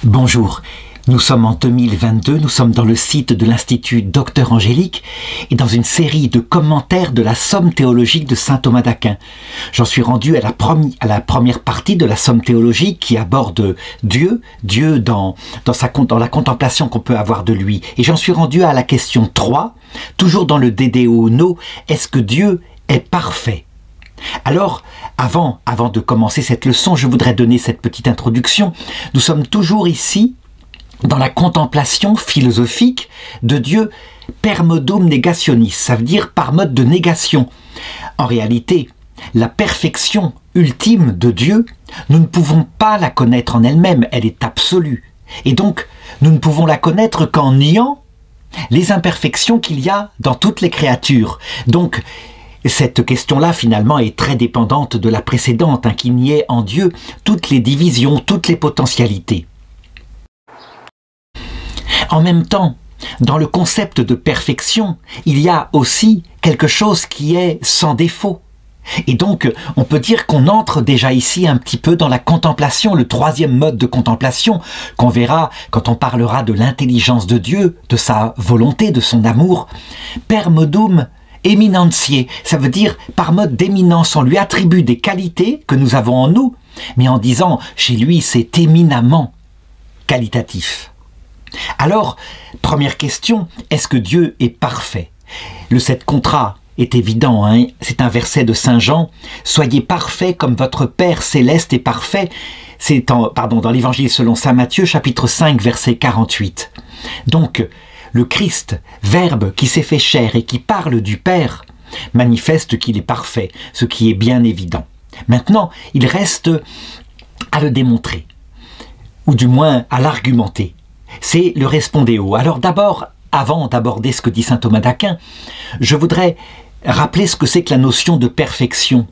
Bonjour, nous sommes en 2022, nous sommes dans le site de l'Institut Docteur Angélique et dans une série de commentaires de la Somme théologique de saint Thomas d'Aquin. J'en suis rendu à la première partie de la Somme théologique qui aborde Dieu dans la contemplation qu'on peut avoir de lui. Et j'en suis rendu à la question 3, toujours dans le Dede Uno, est-ce que Dieu est parfait ? Alors, avant de commencer cette leçon, je voudrais donner cette petite introduction. Nous sommes toujours ici dans la contemplation philosophique de Dieu per modum negationis, ça veut dire par mode de négation. En réalité, la perfection ultime de Dieu, nous ne pouvons pas la connaître en elle-même, elle est absolue. Et donc, nous ne pouvons la connaître qu'en niant les imperfections qu'il y a dans toutes les créatures. Donc, cette question-là, finalement, est très dépendante de la précédente, qui niait en Dieu toutes les divisions, toutes les potentialités. En même temps, dans le concept de perfection, il y a aussi quelque chose qui est sans défaut. Et donc, on peut dire qu'on entre déjà ici un petit peu dans la contemplation, le troisième mode de contemplation, qu'on verra quand on parlera de l'intelligence de Dieu, de sa volonté, de son amour. Per modum éminentiae, ça veut dire par mode d'éminence, on lui attribue des qualités que nous avons en nous, mais en disant chez lui c'est éminemment qualitatif. Alors, première question, est-ce que Dieu est parfait? Le 7 contra est évident, c'est un verset de Saint Jean, soyez parfaits comme votre Père céleste est parfait, c'est dans l'évangile selon Saint Matthieu, chapitre 5, verset 48. Donc, le Christ, Verbe qui s'est fait chair et qui parle du Père, manifeste qu'il est parfait, ce qui est bien évident. Maintenant, il reste à le démontrer, ou du moins à l'argumenter. C'est le respondéo. Alors d'abord, avant d'aborder ce que dit saint Thomas d'Aquin, je voudrais rappeler ce que c'est que la notion de perfection.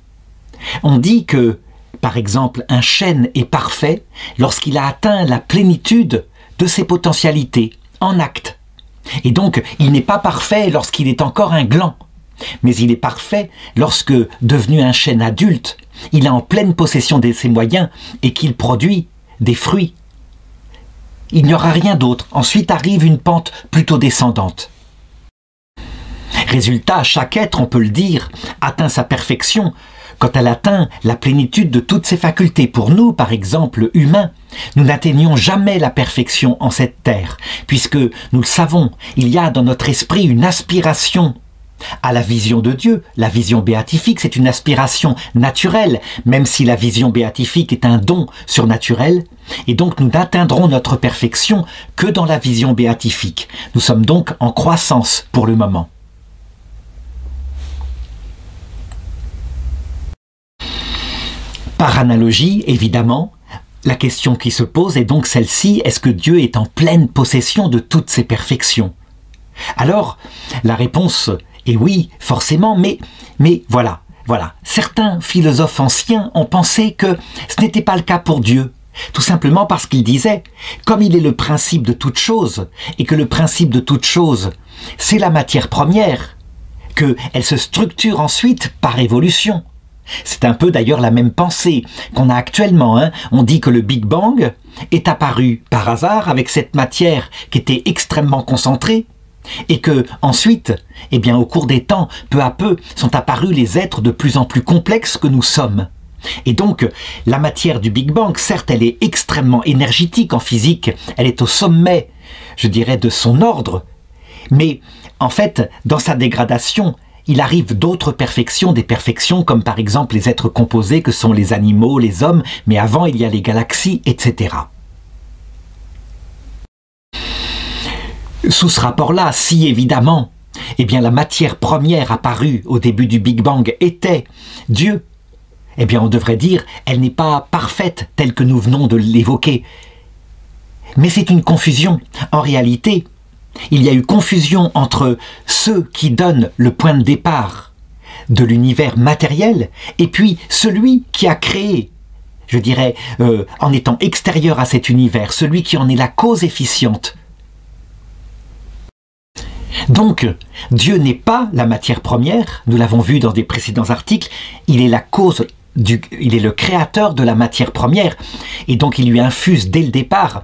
On dit que, par exemple, un chêne est parfait lorsqu'il a atteint la plénitude de ses potentialités, en acte. Et donc, il n'est pas parfait lorsqu'il est encore un gland, mais il est parfait lorsque, devenu un chêne adulte, il est en pleine possession de ses moyens et qu'il produit des fruits. Il n'y aura rien d'autre. Ensuite arrive une pente plutôt descendante. Résultat, chaque être, on peut le dire, atteint sa perfection quand elle atteint la plénitude de toutes ses facultés. Pour nous, par exemple, humains, nous n'atteignons jamais la perfection en cette terre, puisque, nous le savons, il y a dans notre esprit une aspiration à la vision de Dieu. La vision béatifique, c'est une aspiration naturelle, même si la vision béatifique est un don surnaturel, et donc nous n'atteindrons notre perfection que dans la vision béatifique. Nous sommes donc en croissance pour le moment. Par analogie, évidemment, la question qui se pose est donc celle-ci, est-ce que Dieu est en pleine possession de toutes ses perfections? Alors, la réponse est oui, forcément, mais voilà. Certains philosophes anciens ont pensé que ce n'était pas le cas pour Dieu, tout simplement parce qu'ils disaient, comme il est le principe de toute chose, et que le principe de toute chose, c'est la matière première, qu'elle se structure ensuite par évolution. C'est un peu d'ailleurs la même pensée qu'on a actuellement. On dit que le Big Bang est apparu par hasard avec cette matière qui était extrêmement concentrée et que ensuite, au cours des temps, peu à peu, sont apparus les êtres de plus en plus complexes que nous sommes. Et donc, la matière du Big Bang, certes, elle est extrêmement énergétique en physique, elle est au sommet, je dirais, de son ordre, mais en fait, dans sa dégradation, il arrive d'autres perfections, des perfections comme par exemple les êtres composés que sont les animaux, les hommes, mais avant il y a les galaxies, etc. Sous ce rapport-là, si évidemment, la matière première apparue au début du Big Bang était Dieu, on devrait dire, elle n'est pas parfaite telle que nous venons de l'évoquer. Mais c'est une confusion. En réalité, il y a eu confusion entre ceux qui donnent le point de départ de l'univers matériel et puis celui qui a créé, je dirais, en étant extérieur à cet univers, celui qui en est la cause efficiente. Donc, Dieu n'est pas la matière première, nous l'avons vu dans des précédents articles, il est la cause il est le créateur de la matière première, et donc il lui infuse dès le départ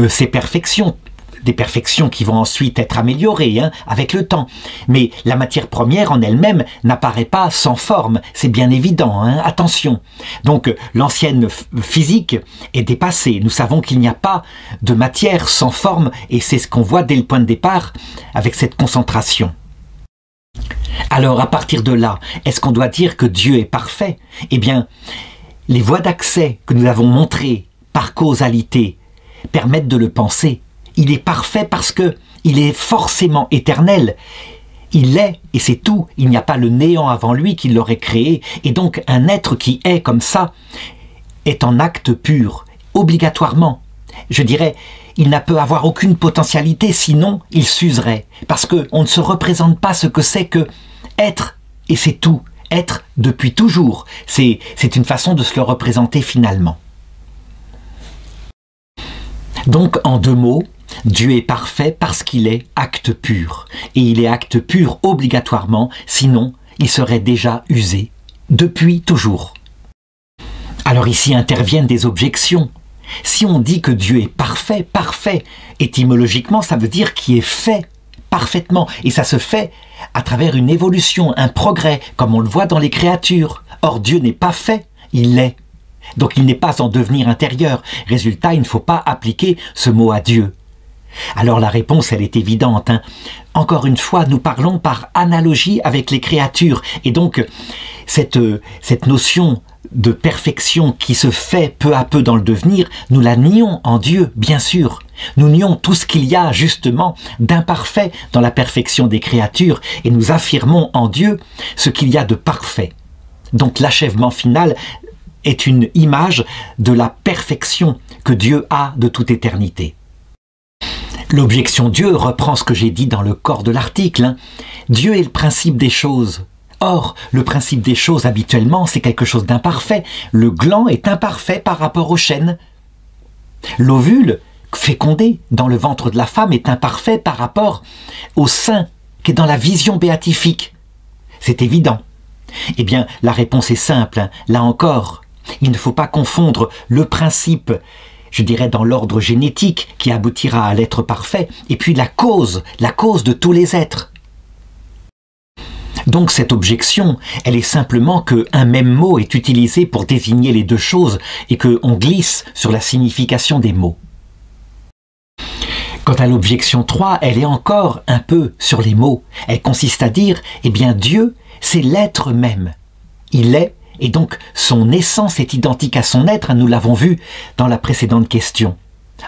ses perfections, des perfections qui vont ensuite être améliorées avec le temps. Mais la matière première en elle-même n'apparaît pas sans forme, c'est bien évident, attention. Donc l'ancienne physique est dépassée, nous savons qu'il n'y a pas de matière sans forme, et c'est ce qu'on voit dès le point de départ avec cette concentration. Alors à partir de là, est-ce qu'on doit dire que Dieu est parfait? Eh bien, les voies d'accès que nous avons montrées par causalité permettent de le penser. Il est parfait parce que il est forcément éternel. Il est, et c'est tout. Il n'y a pas le néant avant lui qui l'aurait créé. Et donc, un être qui est comme ça est en acte pur, obligatoirement. Je dirais, il n'a peut avoir aucune potentialité, sinon il s'userait. Parce qu'on ne se représente pas ce que c'est que être, et c'est tout. Être depuis toujours. C'est une façon de se le représenter finalement. Donc, en deux mots, Dieu est parfait parce qu'il est acte pur. Et il est acte pur obligatoirement, sinon il serait déjà usé, depuis toujours. Alors ici interviennent des objections. Si on dit que Dieu est parfait, parfait, étymologiquement ça veut dire qu'il est fait parfaitement. Et ça se fait à travers une évolution, un progrès, comme on le voit dans les créatures. Or Dieu n'est pas fait, il l'est. Donc il n'est pas en devenir intérieur. Résultat, il ne faut pas appliquer ce mot à Dieu. Alors la réponse, elle est évidente. Encore une fois, nous parlons par analogie avec les créatures. Et donc, cette notion de perfection qui se fait peu à peu dans le devenir, nous la nions en Dieu, bien sûr. Nous nions tout ce qu'il y a justement d'imparfait dans la perfection des créatures et nous affirmons en Dieu ce qu'il y a de parfait. Donc l'achèvement final est une image de la perfection que Dieu a de toute éternité. L'objection Dieu reprend ce que j'ai dit dans le corps de l'article. Dieu est le principe des choses. Or, le principe des choses, habituellement, c'est quelque chose d'imparfait. Le gland est imparfait par rapport au chêne. L'ovule, fécondé dans le ventre de la femme, est imparfait par rapport au sein, qui est dans la vision béatifique. C'est évident. Eh bien, la réponse est simple. Là encore, il ne faut pas confondre le principe, je dirais dans l'ordre génétique, qui aboutira à l'être parfait, et puis la cause de tous les êtres. Donc cette objection, elle est simplement qu'un même mot est utilisé pour désigner les deux choses et qu'on glisse sur la signification des mots. Quant à l'objection 3, elle est encore un peu sur les mots. Elle consiste à dire, eh bien Dieu, c'est l'être même. Il est, et donc son essence est identique à son être, nous l'avons vu dans la précédente question.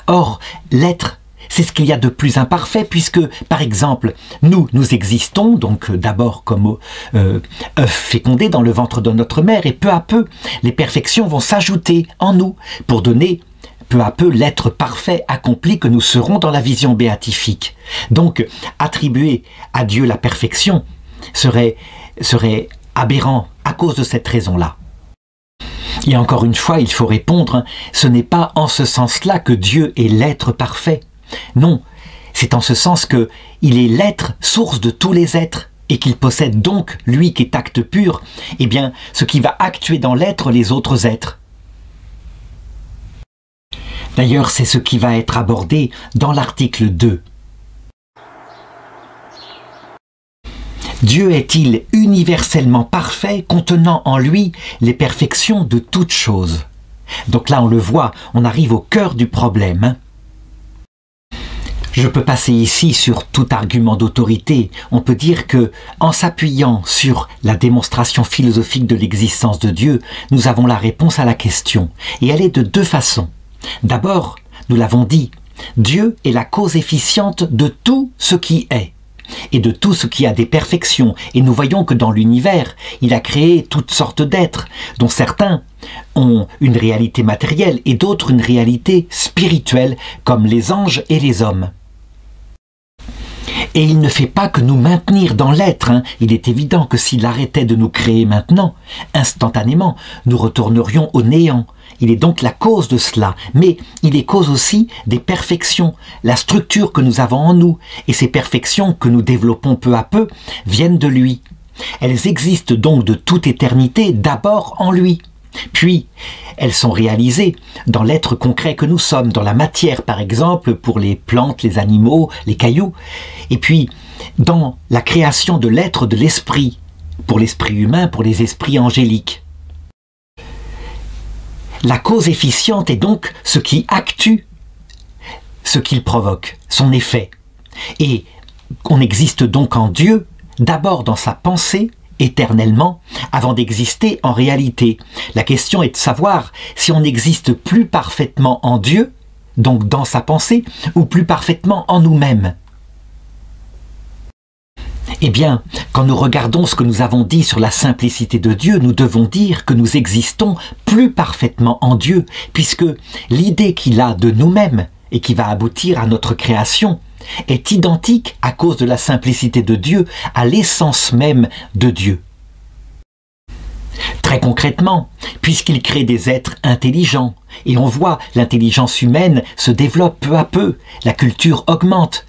Or, l'être, c'est ce qu'il y a de plus imparfait puisque, par exemple, nous existons, donc d'abord comme œuf fécondé dans le ventre de notre mère, et peu à peu, les perfections vont s'ajouter en nous pour donner peu à peu l'être parfait accompli que nous serons dans la vision béatifique. Donc, attribuer à Dieu la perfection serait aberrant à cause de cette raison-là. Et encore une fois, il faut répondre, ce n'est pas en ce sens-là que Dieu est l'être parfait. Non, c'est en ce sens que il est l'être source de tous les êtres et qu'il possède donc, lui qui est acte pur, eh bien, ce qui va actuer dans l'être les autres êtres. D'ailleurs, c'est ce qui va être abordé dans l'article 2. Dieu est-il universellement parfait, contenant en lui les perfections de toutes choses? Donc là, on le voit, on arrive au cœur du problème. Je peux passer ici sur tout argument d'autorité. On peut dire que, en s'appuyant sur la démonstration philosophique de l'existence de Dieu, nous avons la réponse à la question. Et elle est de deux façons. D'abord, nous l'avons dit, Dieu est la cause efficiente de tout ce qui est, et de tout ce qui a des perfections. Et nous voyons que dans l'univers, il a créé toutes sortes d'êtres, dont certains ont une réalité matérielle et d'autres une réalité spirituelle, comme les anges et les hommes. Et il ne fait pas que nous maintenir dans l'être. Il est évident que s'il arrêtait de nous créer maintenant, instantanément, nous retournerions au néant. Il est donc la cause de cela, mais il est cause aussi des perfections, la structure que nous avons en nous, et ces perfections que nous développons peu à peu viennent de lui. Elles existent donc de toute éternité d'abord en lui. Puis, elles sont réalisées dans l'être concret que nous sommes, dans la matière par exemple, pour les plantes, les animaux, les cailloux, et puis dans la création de l'être de l'esprit, pour l'esprit humain, pour les esprits angéliques. La cause efficiente est donc ce qui actue ce qu'il provoque, son effet. Et on existe donc en Dieu, d'abord dans sa pensée, éternellement, avant d'exister en réalité. La question est de savoir si on existe plus parfaitement en Dieu, donc dans sa pensée, ou plus parfaitement en nous-mêmes. Eh bien, quand nous regardons ce que nous avons dit sur la simplicité de Dieu, nous devons dire que nous existons plus parfaitement en Dieu, puisque l'idée qu'il a de nous-mêmes et qui va aboutir à notre création est identique à cause de la simplicité de Dieu, à l'essence même de Dieu. Très concrètement, puisqu'il crée des êtres intelligents, et on voit l'intelligence humaine se développe peu à peu, la culture augmente.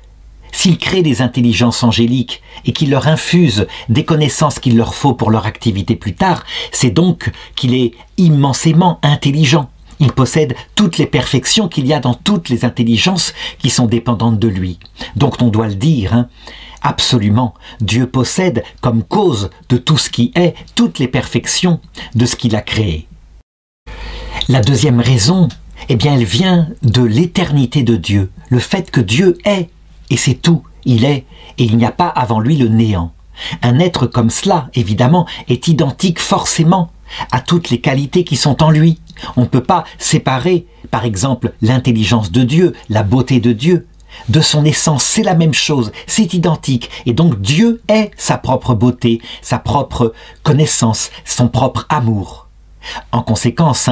S'il crée des intelligences angéliques et qu'il leur infuse des connaissances qu'il leur faut pour leur activité plus tard, c'est donc qu'il est immensément intelligent. Il possède toutes les perfections qu'il y a dans toutes les intelligences qui sont dépendantes de lui. Donc on doit le dire, absolument, Dieu possède comme cause de tout ce qui est toutes les perfections de ce qu'il a créé. La deuxième raison, eh bien, elle vient de l'éternité de Dieu, le fait que Dieu est, et c'est tout, il est, et il n'y a pas avant lui le néant. Un être comme cela, évidemment, est identique forcément à toutes les qualités qui sont en lui. On ne peut pas séparer, par exemple, l'intelligence de Dieu, la beauté de Dieu, de son essence. C'est la même chose, c'est identique. Et donc Dieu est sa propre beauté, sa propre connaissance, son propre amour. En conséquence,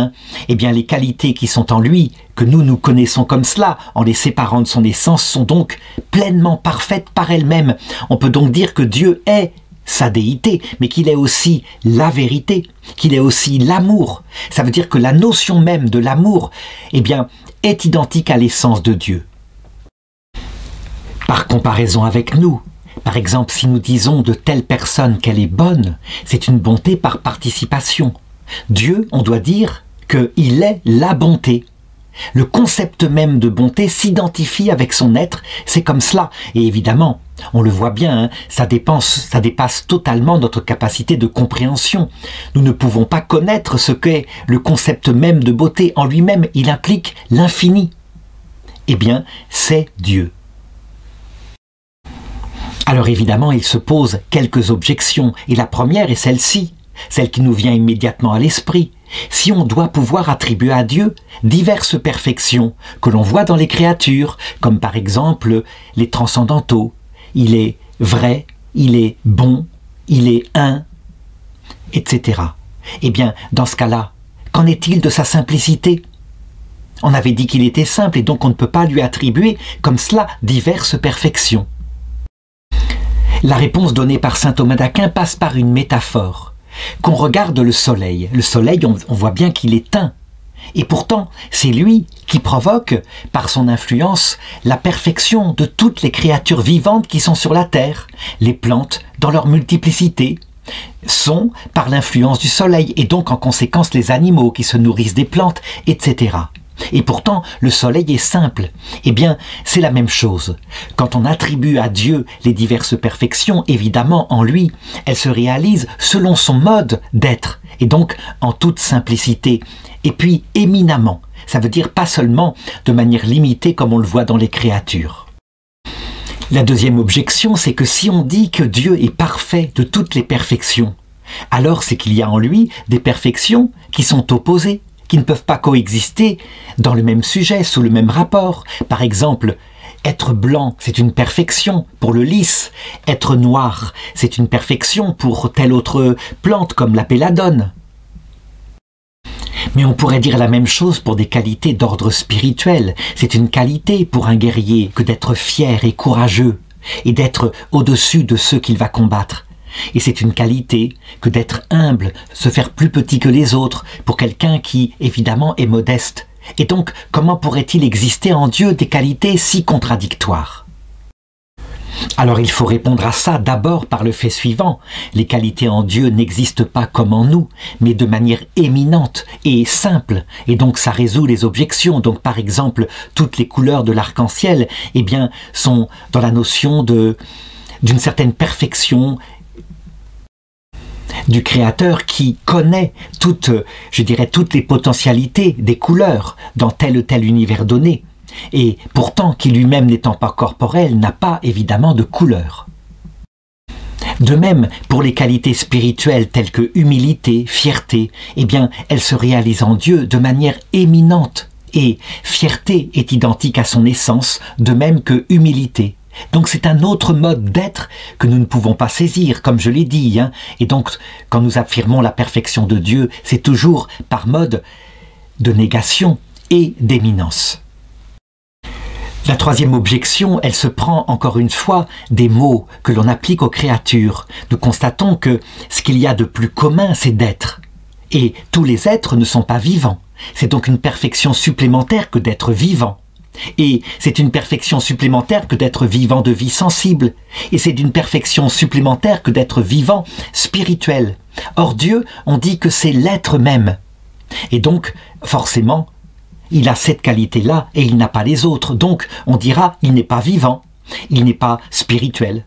eh bien, les qualités qui sont en lui, que nous connaissons comme cela, en les séparant de son essence, sont donc pleinement parfaites par elles-mêmes. On peut donc dire que Dieu est sa déité, mais qu'il est aussi la vérité, qu'il est aussi l'amour. Ça veut dire que la notion même de l'amour, eh bien, est identique à l'essence de Dieu. Par comparaison avec nous, par exemple, si nous disons de telle personne qu'elle est bonne, c'est une bonté par participation. Dieu, on doit dire qu'il est la bonté. Le concept même de bonté s'identifie avec son être, c'est comme cela. Et évidemment, on le voit bien, ça dépasse totalement notre capacité de compréhension. Nous ne pouvons pas connaître ce qu'est le concept même de beauté. En lui-même, il implique l'infini. Eh bien, c'est Dieu. Alors évidemment, il se pose quelques objections, et la première est celle-ci, celle qui nous vient immédiatement à l'esprit. Si on doit pouvoir attribuer à Dieu diverses perfections que l'on voit dans les créatures, comme par exemple les transcendantaux, il est vrai, il est bon, il est un, etc. Eh bien, dans ce cas-là, qu'en est-il de sa simplicité ? On avait dit qu'il était simple et donc on ne peut pas lui attribuer comme cela diverses perfections. La réponse donnée par saint Thomas d'Aquin passe par une métaphore. Qu'on regarde le soleil, on voit bien qu'il est un. Et pourtant, c'est lui qui provoque, par son influence, la perfection de toutes les créatures vivantes qui sont sur la terre. Les plantes, dans leur multiplicité, sont par l'influence du soleil, et donc en conséquence les animaux qui se nourrissent des plantes, etc. Et pourtant, le soleil est simple. Eh bien, c'est la même chose. Quand on attribue à Dieu les diverses perfections, évidemment, en lui, elles se réalisent selon son mode d'être, et donc en toute simplicité. Et puis, éminemment, ça veut dire pas seulement de manière limitée comme on le voit dans les créatures. La deuxième objection, c'est que si on dit que Dieu est parfait de toutes les perfections, alors c'est qu'il y a en lui des perfections qui sont opposées, qui ne peuvent pas coexister dans le même sujet, sous le même rapport. Par exemple, être blanc, c'est une perfection pour le lys. Être noir, c'est une perfection pour telle autre plante comme la belladone. Mais on pourrait dire la même chose pour des qualités d'ordre spirituel. C'est une qualité pour un guerrier que d'être fier et courageux et d'être au-dessus de ceux qu'il va combattre. Et c'est une qualité que d'être humble, se faire plus petit que les autres, pour quelqu'un qui, évidemment, est modeste. Et donc, comment pourrait-il exister en Dieu des qualités si contradictoires ? Alors il faut répondre à ça d'abord par le fait suivant. Les qualités en Dieu n'existent pas comme en nous, mais de manière éminente et simple. Et donc ça résout les objections. Donc par exemple, toutes les couleurs de l'arc-en-ciel, eh bien, sont dans la notion d'une certaine perfection du Créateur qui connaît toutes les potentialités des couleurs dans tel ou tel univers donné. Et pourtant, qui lui-même n'étant pas corporel, n'a pas évidemment de couleur. De même, pour les qualités spirituelles telles que humilité, fierté, eh bien, elles se réalisent en Dieu de manière éminente. Et fierté est identique à son essence, de même que humilité. Donc c'est un autre mode d'être que nous ne pouvons pas saisir, comme je l'ai dit. Et donc, quand nous affirmons la perfection de Dieu, c'est toujours par mode de négation et d'éminence. La troisième objection, elle se prend encore une fois des mots que l'on applique aux créatures. Nous constatons que ce qu'il y a de plus commun, c'est d'être. Et tous les êtres ne sont pas vivants. C'est donc une perfection supplémentaire que d'être vivant. Et c'est une perfection supplémentaire que d'être vivant de vie sensible. Et c'est une perfection supplémentaire que d'être vivant spirituel. Or Dieu, on dit que c'est l'être même. Et donc, forcément, il a cette qualité-là et il n'a pas les autres. Donc, on dira, il n'est pas vivant, il n'est pas spirituel.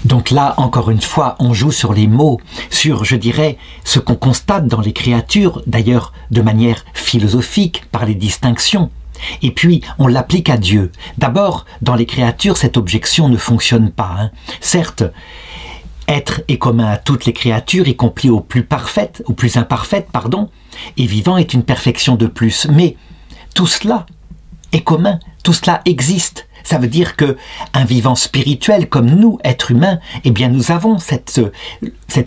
Donc là, encore une fois, on joue sur les mots, sur, je dirais, ce qu'on constate dans les créatures, d'ailleurs de manière philosophique, par les distinctions. Et puis, on l'applique à Dieu. D'abord, dans les créatures, cette objection ne fonctionne pas. Certes, être est commun à toutes les créatures, y compris aux plus parfaites, aux plus imparfaites, et vivant est une perfection de plus. Mais tout cela est commun, tout cela existe. Ça veut dire que un vivant spirituel comme nous, êtres humains, eh bien nous avons cette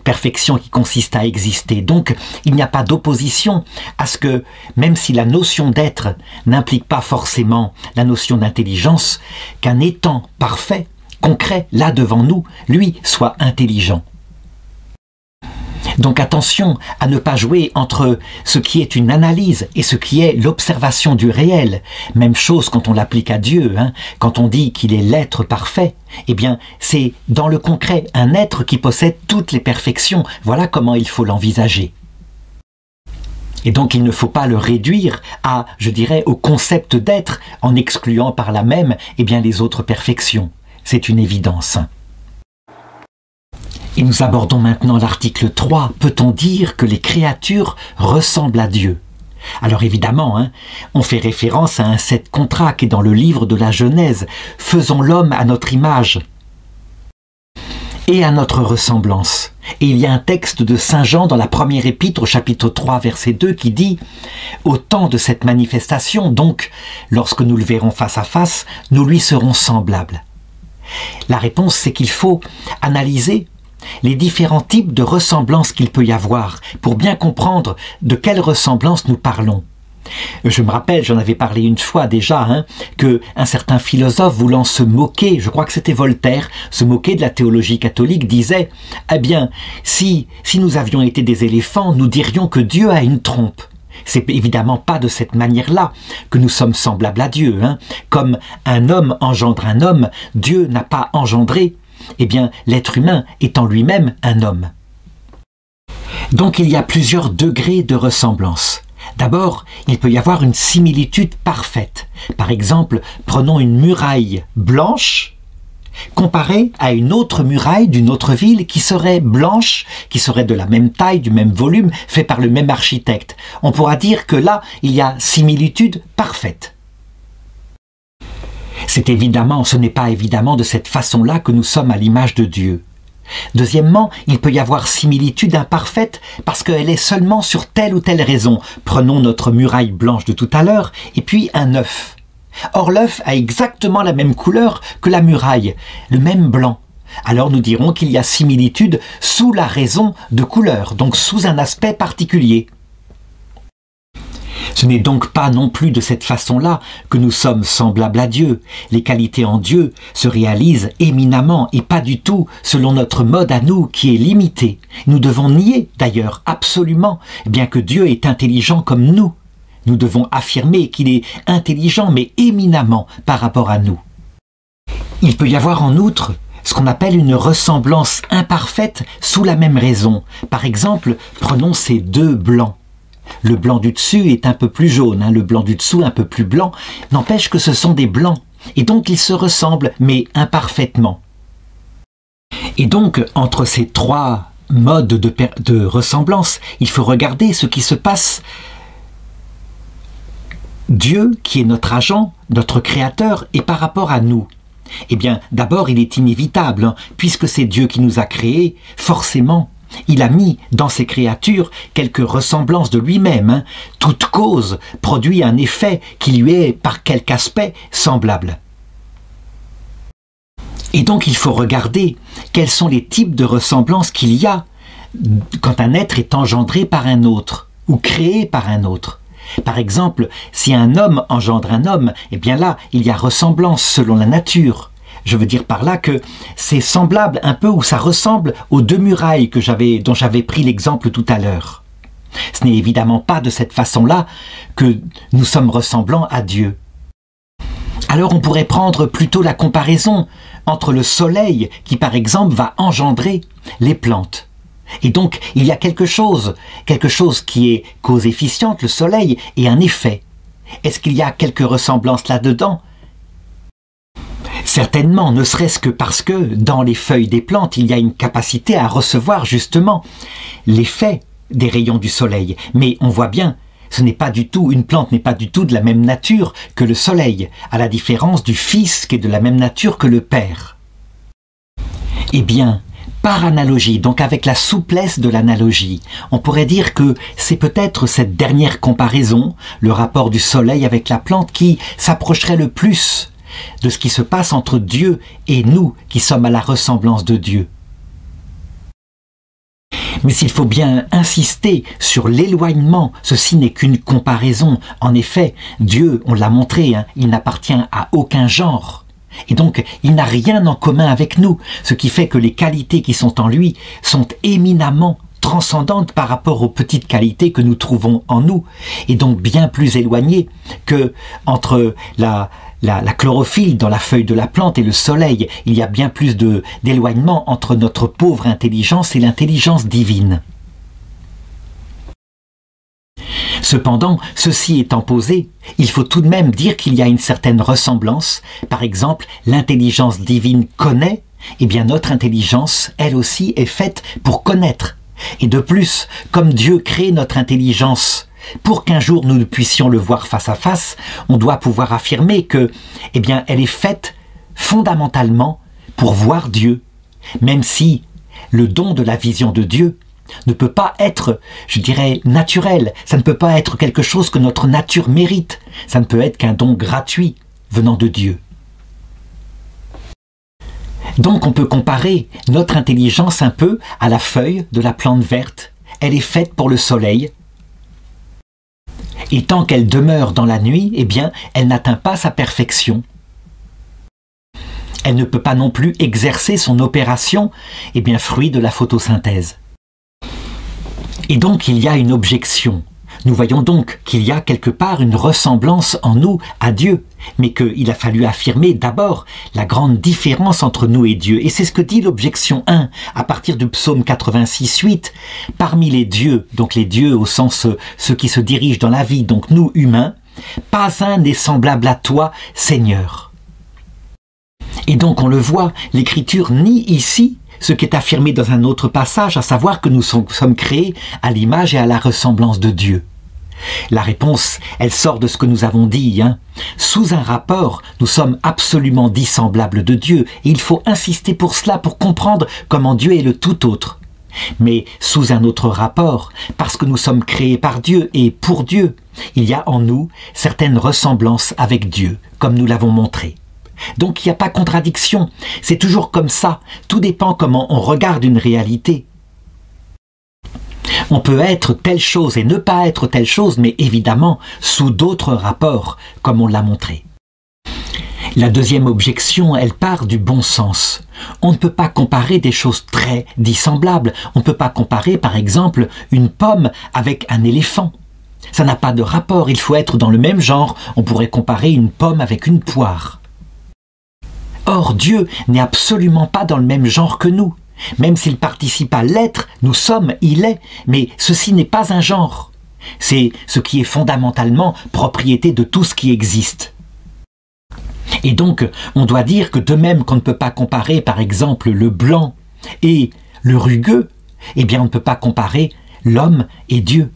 perfection qui consiste à exister. Donc il n'y a pas d'opposition à ce que, même si la notion d'être n'implique pas forcément la notion d'intelligence, qu'un étant parfait, concret, là devant nous, lui, soit intelligent. Donc attention à ne pas jouer entre ce qui est une analyse et ce qui est l'observation du réel. Même chose quand on l'applique à Dieu, quand on dit qu'il est l'être parfait, eh bien c'est dans le concret un être qui possède toutes les perfections. Voilà comment il faut l'envisager. Et donc il ne faut pas le réduire à, je dirais, au concept d'être en excluant par là même, eh bien, les autres perfections. C'est une évidence. Et nous abordons maintenant l'article 3. Peut-on dire que les créatures ressemblent à Dieu? Alors évidemment, on fait référence à un 7 contrat qui est dans le livre de la Genèse. Faisons l'homme à notre image et à notre ressemblance. Et il y a un texte de Saint Jean dans la première épître au chapitre 3 verset 2 qui dit « Au temps de cette manifestation, donc, lorsque nous le verrons face à face, nous lui serons semblables. » La réponse, c'est qu'il faut analyser les différents types de ressemblances qu'il peut y avoir pour bien comprendre de quelle ressemblance nous parlons. Je me rappelle, j'en avais parlé une fois déjà, que un certain philosophe voulant se moquer, je crois que c'était Voltaire, se moquer de la théologie catholique, disait « Eh bien, si nous avions été des éléphants, nous dirions que Dieu a une trompe. » C'est évidemment pas de cette manière-là que nous sommes semblables à Dieu. Comme un homme engendre un homme, Dieu n'a pas engendré, eh bien, l'être humain est en lui-même un homme. Donc il y a plusieurs degrés de ressemblance. D'abord, il peut y avoir une similitude parfaite. Par exemple, prenons une muraille blanche comparée à une autre muraille d'une autre ville qui serait blanche, qui serait de la même taille, du même volume, fait par le même architecte. On pourra dire que là, il y a similitude parfaite. Ce n'est pas évidemment de cette façon-là que nous sommes à l'image de Dieu. Deuxièmement, il peut y avoir similitude imparfaite parce qu'elle est seulement sur telle ou telle raison. Prenons notre muraille blanche de tout à l'heure et puis un œuf. Or l'œuf a exactement la même couleur que la muraille, le même blanc. Alors nous dirons qu'il y a similitude sous la raison de couleur, donc sous un aspect particulier. Ce n'est donc pas non plus de cette façon-là que nous sommes semblables à Dieu. Les qualités en Dieu se réalisent éminemment et pas du tout selon notre mode à nous qui est limité. Nous devons nier d'ailleurs absolument, bien que Dieu est intelligent comme nous. Nous devons affirmer qu'il est intelligent mais éminemment par rapport à nous. Il peut y avoir en outre ce qu'on appelle une ressemblance imparfaite sous la même raison. Par exemple, prenons ces deux blancs. Le blanc du dessus est un peu plus jaune, le blanc du dessous un peu plus blanc. N'empêche que ce sont des blancs. Et donc ils se ressemblent, mais imparfaitement. Et donc, entre ces trois modes de ressemblance, il faut regarder ce qui se passe. Dieu, qui est notre agent, notre créateur, et par rapport à nous. Eh bien, d'abord, il est inévitable, puisque c'est Dieu qui nous a créés, forcément, il a mis dans ses créatures quelques ressemblances de lui-même. Toute cause produit un effet qui lui est, par quelque aspect, semblable. Et donc, il faut regarder quels sont les types de ressemblances qu'il y a quand un être est engendré par un autre, ou créé par un autre. Par exemple, si un homme engendre un homme, eh bien là, il y a ressemblance selon la nature. Je veux dire par là que c'est semblable un peu, ou ça ressemble aux deux murailles dont j'avais pris l'exemple tout à l'heure. Ce n'est évidemment pas de cette façon-là que nous sommes ressemblants à Dieu. Alors on pourrait prendre plutôt la comparaison entre le soleil qui par exemple va engendrer les plantes. Et donc il y a quelque chose qui est cause efficiente, le soleil, et un effet. Est-ce qu'il y a quelques ressemblances là-dedans? Certainement, ne serait-ce que parce que dans les feuilles des plantes, il y a une capacité à recevoir justement l'effet des rayons du soleil. Mais on voit bien, une plante n'est pas du tout de la même nature que le soleil, à la différence du Fils qui est de la même nature que le Père. Eh bien, par analogie, donc avec la souplesse de l'analogie, on pourrait dire que c'est peut-être cette dernière comparaison, le rapport du soleil avec la plante, qui s'approcherait le plus de ce qui se passe entre Dieu et nous qui sommes à la ressemblance de Dieu. Mais s'il faut bien insister sur l'éloignement, ceci n'est qu'une comparaison. En effet, Dieu, on l'a montré, il n'appartient à aucun genre. Et donc, il n'a rien en commun avec nous, ce qui fait que les qualités qui sont en lui sont éminemment transcendantes par rapport aux petites qualités que nous trouvons en nous, et donc bien plus éloignées que entre la chlorophylle dans la feuille de la plante et le soleil. Il y a bien plus d'éloignement entre notre pauvre intelligence et l'intelligence divine. Cependant, ceci étant posé, il faut tout de même dire qu'il y a une certaine ressemblance. Par exemple, l'intelligence divine connaît, et bien notre intelligence, elle aussi, est faite pour connaître. Et de plus, comme Dieu crée notre intelligence pour qu'un jour nous puissions le voir face à face, on doit pouvoir affirmer que, eh bien, elle est faite fondamentalement pour voir Dieu, même si le don de la vision de Dieu ne peut pas être, je dirais, naturel. Ça ne peut pas être quelque chose que notre nature mérite. Ça ne peut être qu'un don gratuit venant de Dieu. Donc on peut comparer notre intelligence un peu à la feuille de la plante verte. Elle est faite pour le soleil. Et tant qu'elle demeure dans la nuit, eh bien, elle n'atteint pas sa perfection. Elle ne peut pas non plus exercer son opération, eh bien, fruit de la photosynthèse. Et donc, il y a une objection. Nous voyons donc qu'il y a quelque part une ressemblance en nous à Dieu, mais qu'il a fallu affirmer d'abord la grande différence entre nous et Dieu. Et c'est ce que dit l'objection 1, à partir du psaume 86, 8. Parmi les dieux, donc les dieux au sens ceux qui se dirigent dans la vie, donc nous humains, pas un n'est semblable à toi, Seigneur. Et donc on le voit, l'Écriture nie ici ce qui est affirmé dans un autre passage, à savoir que nous sommes créés à l'image et à la ressemblance de Dieu. La réponse, elle sort de ce que nous avons dit. Sous un rapport, nous sommes absolument dissemblables de Dieu, et il faut insister pour cela, pour comprendre comment Dieu est le tout autre. Mais sous un autre rapport, parce que nous sommes créés par Dieu et pour Dieu, il y a en nous certaines ressemblances avec Dieu, comme nous l'avons montré. Donc il n'y a pas contradiction, c'est toujours comme ça, tout dépend comment on regarde une réalité. On peut être telle chose et ne pas être telle chose, mais évidemment sous d'autres rapports, comme on l'a montré. La deuxième objection, elle part du bon sens. On ne peut pas comparer des choses très dissemblables. On ne peut pas comparer, par exemple, une pomme avec un éléphant. Ça n'a pas de rapport, il faut être dans le même genre. On pourrait comparer une pomme avec une poire. Or, Dieu n'est absolument pas dans le même genre que nous. Même s'il participe à l'être, nous sommes, il est, mais ceci n'est pas un genre. C'est ce qui est fondamentalement propriété de tout ce qui existe. Et donc, on doit dire que de même qu'on ne peut pas comparer, par exemple, le blanc et le rugueux, eh bien, on ne peut pas comparer l'homme et Dieu.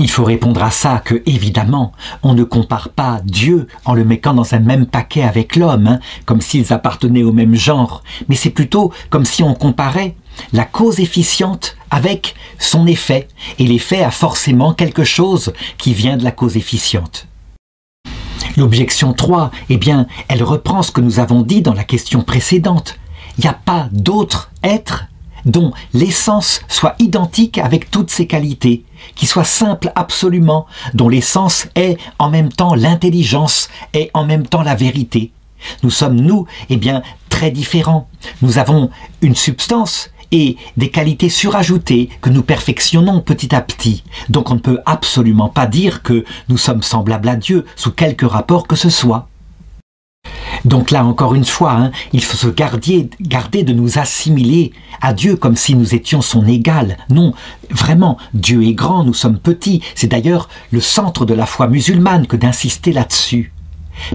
Il faut répondre à ça que, évidemment, on ne compare pas Dieu en le mettant dans un même paquet avec l'homme, comme s'ils appartenaient au même genre, mais c'est plutôt comme si on comparait la cause efficiente avec son effet, et l'effet a forcément quelque chose qui vient de la cause efficiente. L'objection 3, eh bien, elle reprend ce que nous avons dit dans la question précédente. Il n'y a pas d'autre être dont l'essence soit identique avec toutes ses qualités, qui soit simple absolument, dont l'essence est en même temps l'intelligence, est en même temps la vérité. Nous sommes, nous, eh bien, très différents. Nous avons une substance et des qualités surajoutées que nous perfectionnons petit à petit. Donc on ne peut absolument pas dire que nous sommes semblables à Dieu sous quelque rapport que ce soit. Donc là, encore une fois, il faut se garder de nous assimiler à Dieu comme si nous étions son égal. Non, vraiment, Dieu est grand, nous sommes petits. C'est d'ailleurs le centre de la foi musulmane que d'insister là-dessus.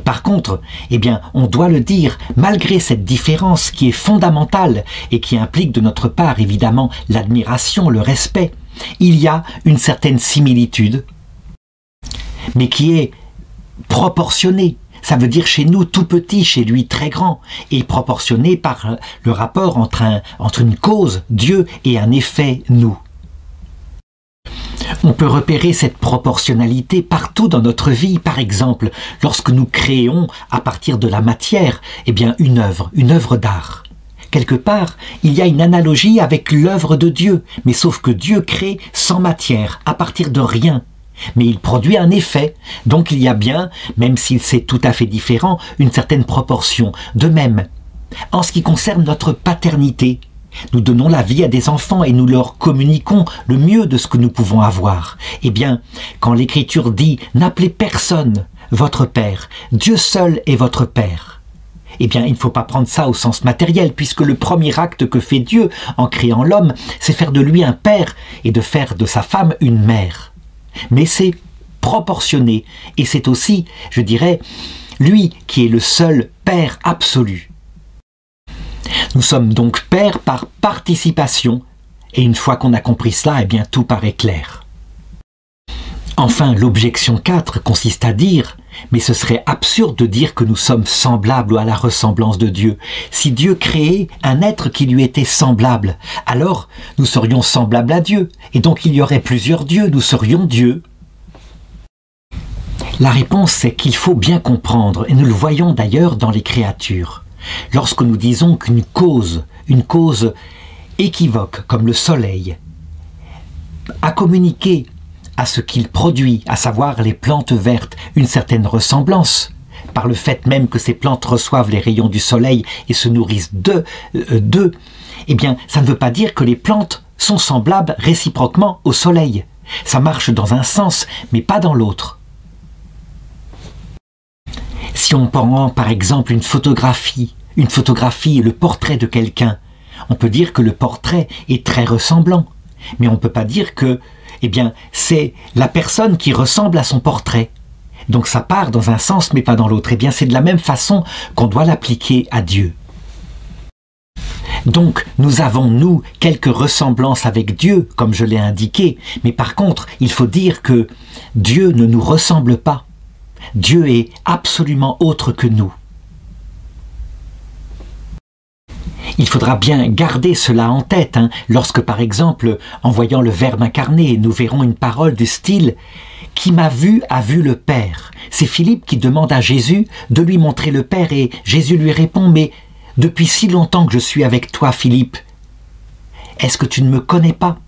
Par contre, eh bien, on doit le dire, malgré cette différence qui est fondamentale et qui implique de notre part, évidemment, l'admiration, le respect, il y a une certaine similitude, mais qui est proportionnée. Ça veut dire chez nous tout petit, chez lui très grand, et proportionné par le rapport entre une cause, Dieu, et un effet, nous. On peut repérer cette proportionnalité partout dans notre vie. Par exemple, lorsque nous créons à partir de la matière, eh bien une œuvre d'art. Quelque part, il y a une analogie avec l'œuvre de Dieu, mais sauf que Dieu crée sans matière, à partir de rien. Mais il produit un effet, donc il y a bien, même si c'est tout à fait différent, une certaine proportion. De même, en ce qui concerne notre paternité, nous donnons la vie à des enfants et nous leur communiquons le mieux de ce que nous pouvons avoir. Eh bien, quand l'Écriture dit « N'appelez personne votre Père, Dieu seul est votre Père », eh bien, il ne faut pas prendre ça au sens matériel, puisque le premier acte que fait Dieu en créant l'homme, c'est faire de lui un père et de faire de sa femme une mère. Mais c'est proportionné, et c'est aussi, je dirais, lui qui est le seul Père absolu. Nous sommes donc pères par participation, et une fois qu'on a compris cela, eh bien tout paraît clair. Enfin, l'objection 4 consiste à dire, mais ce serait absurde de dire que nous sommes semblables à la ressemblance de Dieu. Si Dieu créait un être qui lui était semblable, alors nous serions semblables à Dieu, et donc il y aurait plusieurs dieux, nous serions Dieu. La réponse, c'est qu'il faut bien comprendre, et nous le voyons d'ailleurs dans les créatures. Lorsque nous disons qu'une cause équivoque, comme le soleil, a communiqué à ce qu'il produit, à savoir les plantes vertes, une certaine ressemblance, par le fait même que ces plantes reçoivent les rayons du soleil et se nourrissent d'eux, eh bien, ça ne veut pas dire que les plantes sont semblables réciproquement au soleil. Ça marche dans un sens, mais pas dans l'autre. Si on prend par exemple une photographie, le portrait de quelqu'un, on peut dire que le portrait est très ressemblant, mais on ne peut pas dire que, eh bien, c'est la personne qui ressemble à son portrait. Donc ça part dans un sens mais pas dans l'autre. Eh bien, c'est de la même façon qu'on doit l'appliquer à Dieu. Donc, nous avons, nous, quelques ressemblances avec Dieu, comme je l'ai indiqué, mais par contre, il faut dire que Dieu ne nous ressemble pas. Dieu est absolument autre que nous. Il faudra bien garder cela en tête, lorsque par exemple, en voyant le Verbe incarné, nous verrons une parole du style « Qui m'a vu a vu le Père ». C'est Philippe qui demande à Jésus de lui montrer le Père et Jésus lui répond « Mais depuis si longtemps que je suis avec toi, Philippe, est-ce que tu ne me connais pas ?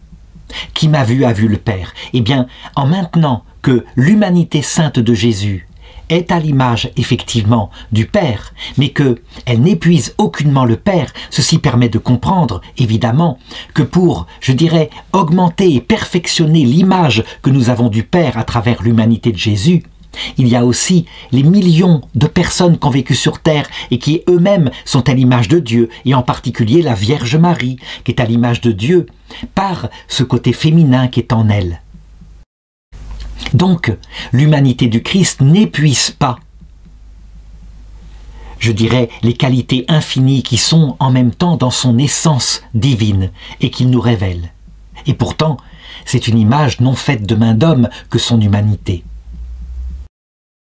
Qui m'a vu a vu le Père ». Eh bien, en maintenant que l'humanité sainte de Jésus est à l'image, effectivement, du Père, mais qu'elle n'épuise aucunement le Père, ceci permet de comprendre, évidemment, que pour, je dirais, augmenter et perfectionner l'image que nous avons du Père à travers l'humanité de Jésus, Il y a aussi les millions de personnes qui ont vécu sur Terre et qui eux-mêmes sont à l'image de Dieu, et en particulier la Vierge Marie, qui est à l'image de Dieu, par ce côté féminin qui est en elle. Donc, l'humanité du Christ n'épuise pas, je dirais, les qualités infinies qui sont en même temps dans son essence divine et qu'il nous révèle. Et pourtant, c'est une image non faite de main d'homme que son humanité.